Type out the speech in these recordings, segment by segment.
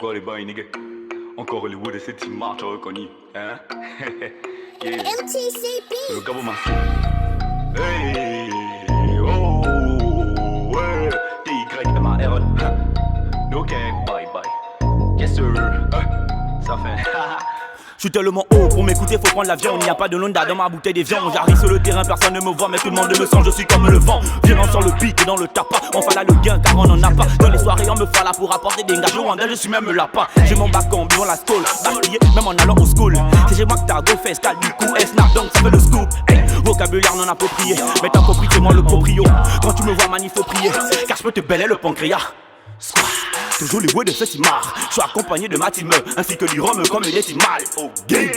Quoi les bails, nigga? Encore Hollywood et cette image, t'as reconnu, hein? Yeah. MTCB. Le gouvernement. Hey, oh, ouais. TYMAR. Ok, bye bye. Yes sir. Ça fait. Je suis tellement haut pour m'écouter, faut prendre l'avion. Il n'y a pas de Londa dans ma bouteille d'évian. J'arrive sur le terrain, personne ne me voit, mais tout le monde me sent. Je suis comme le vent, violent sur le beat et dans le tapas. On fala le gain car on en a pas. Dans les soirées, on me fala pour apporter des gages. Au je suis même là pas. J'ai mon bac en buvant la stole. Bastillé, même en allant au school. C'est chez moi que t'as go fest, cal du coup, snap donc ça fait le scoop. Hey, vocabulaire non approprié. Mais t'as compris, c'est moi le proprio. Quand tu me vois, man, il faut prier. Car je peux te bêler le pancréas. Squat. Toujours les words de ce cimar. Je suis accompagné de ma team ainsi que du rhum comme des timales. Oh game.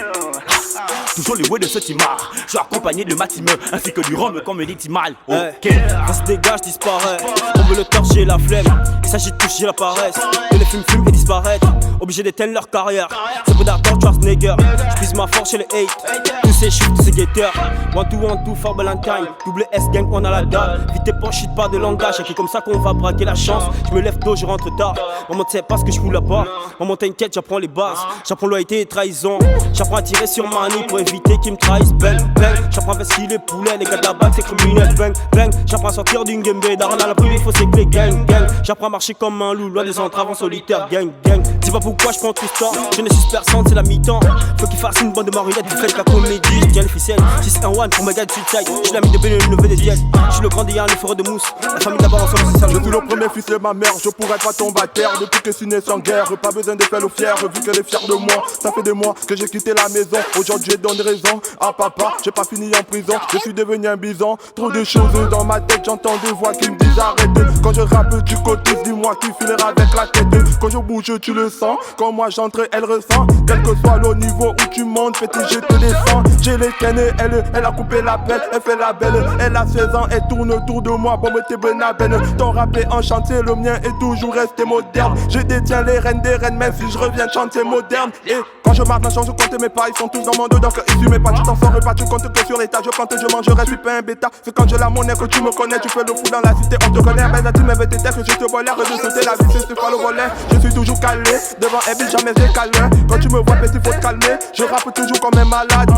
Toujours les words de ce cimar. Je suis accompagné de ma team ainsi que du rhum comme des timales. Oh game. Quand se dégage, disparaît. On veut le torcher, la flemme. Il s'agit de toucher la paresse. Que les films fument et disparaître. Obligé d'éteindre leur carrière. C'est peu d'argent, Schwarzenegger. Je pisse ma force chez les hate. Tous ces chiffres, tous ces guetteurs. One two for Valentine. Double S gang, on a la dalle. Vite tes poches, shit pas de langage. Et comme ça qu'on va braquer la chance. Je me lève tôt, je rentre tard. Maman, tu sais pas ce que je fous là-bas. Maman, t'inquiète, j'apprends les bases. J'apprends loyauté et trahison. J'apprends à tirer sur Mani pour éviter qu'ils me trahissent. Bang, bang. J'apprends à investir les poulets. Les gars de la bague, c'est criminel. Bang, bang. J'apprends à sortir d'une game B. Darana, la première fois, c'est clé. Gang, gang. J'apprends à marcher comme un loup. Loin des entraves en solitaire. Gang, gang. Dis pas pourquoi je prends tout ce temps. Je ne suis personne, c'est la mi-temps. Faut qu'il fasse une bande de marionnettes. Vous faites la comédie. Je tiens le ficelle. 6-1-1 pour mes gars de Suicide. Je suis l'ami de Bénin, le neveu des diètes. Je suis le grand déant, le forêt de mousse. La famille d'abord ensemble, c'est ça. Je suis le premier fils de ma mère. Je pourrais pas tomber à terre. Depuis que je suis né sans guerre, pas besoin de faire le fier, vu qu'elle est fière de moi. Ça fait des mois que j'ai quitté la maison. Aujourd'hui je donne raison à papa, j'ai pas fini en prison. Je suis devenu un bison, trop de choses dans ma tête. J'entends des voix qui me disent arrêtez. Quand je rappe tu côté, dis-moi qui filera avec la tête. Quand je bouge tu le sens, quand moi j'entre elle ressent. Quel que soit le niveau où tu montes, petit je te descends. J'ai les cannes, elle a coupé la pelle, elle fait la belle. Elle a 16 ans, elle tourne autour de moi, bon me t'es benaben. Ton rap est enchanté, le mien est toujours resté moderne. Je détiens les rênes des reines, même si je reviens de chanter moderne. Et quand je marche dans le champ, je compte mes pas, ils sont tous dans mon dos. Donc issu mes pas, tu t'en sors pas, tu comptes que sur l'état. Je plante, je mangerai, je suis pas un bêta. C'est quand j'ai la monnaie que tu me connais, tu fais le fou dans la cité, on te connaît. Mais tu me tes que je te vois l'air de sauter la vie, c'est pas le volet. Je suis toujours calé, devant Ebi, jamais j'ai calme. Quand tu me vois, petit, faut te calmer. Je rappe toujours comme un malade.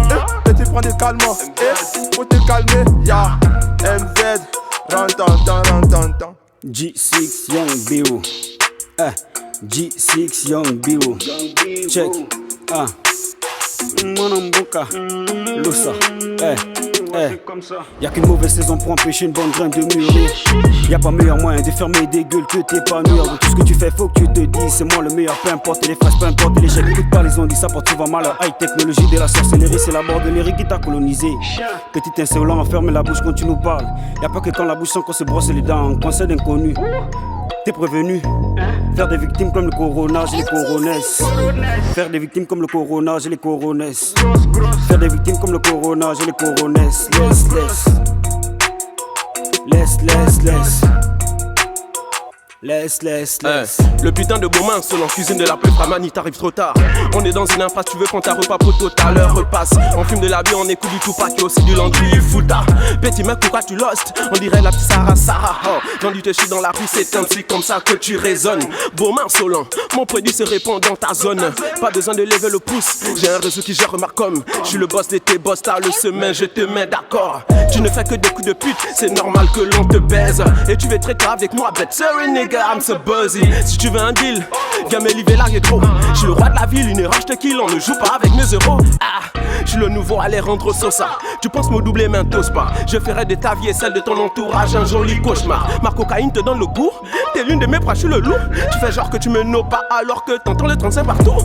Petit, prends des calmants. Faut te calmer, ya. MZ, rantan. G6 Young Bill. G6 Young Bill. Check. Monambuka. Lusa. Y'a qu'une mauvaise saison pour empêcher une bonne graine de mûrir. Y'a pas meilleur moyen de fermer des gueules que t'épanouir. Donc tout ce que tu fais, faut que tu te dises, c'est moi le meilleur. Peu importe les phrases, peu importe les chèques. Écoute pas les ondes, ça porte souvent malheur. High technologie de la sorcellerie, c'est la bordelerie qui t'a colonisé. Petit insolent, ferme la bouche quand tu nous parles. Y'a pas que quand la bouche sent qu'on se brosse les dents. Conseil d'inconnu. T'es prévenu. Faire des victimes comme le coronage et les coronesses. Faire des victimes comme le coronage et les coronesses. Faire des victimes comme le coronage et les coronesses. Laisse. Le putain de Beaumain, selon cuisine de la plus Framani, t'arrives trop tard. On est dans une impasse, tu veux qu'on t'a repas pour tout à l'heure repasse. On fume de la bière, on écoute du Tupac et aussi du Landry Fouta. Petit mec, pourquoi tu lost? On dirait la petite Sarah. Oh, quand tu te chies dans la rue, c'est ainsi comme ça que tu résonnes. Beaumain, Solon, mon produit se répand dans ta zone. Pas besoin de lever le pouce, j'ai un réseau qui gère ma com. Je suis le boss de tes boss, t'as le semaine, je te mets d'accord. Tu ne fais que des coups de pute, c'est normal que l'on te baise. Et tu veux être très avec moi, but sorry nigga, I'm so buzzy. Si tu veux un deal, viens me livrer là, trop. Je suis le roi de la ville, une erreur je te kill, on ne joue pas avec mes euros. Je suis le nouveau à les rendre Sosa. Tu penses me doubler, mais t'oses pas. Je ferai de ta vie et celle de ton entourage un joli cauchemar. Ma cocaïne te donne le goût, t'es l'une de mes proches, je suis le loup. Tu fais genre que tu me know pas alors que t'entends le 35 partout.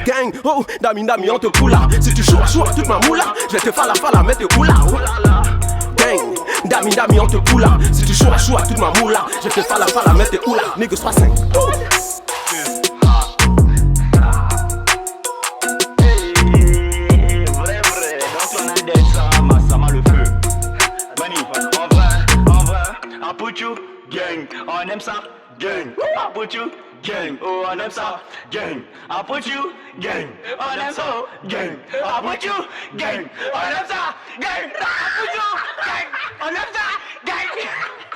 Gang, oh, dami, on te coule là. Si tu choua toute ma moula, je vais te fala, mettre te coula. Gang, dami, on te coule là. Si tu choua toute ma moula, je vais te fala, mettre te coula. Nigga 65. I put you gang, on aime ça, gang. I put you gang, oh on aime ça, gang. I put you gang, on aime ça, gang. I put you gang, on aime ça, gang. I put you gang, on aime ça, gang.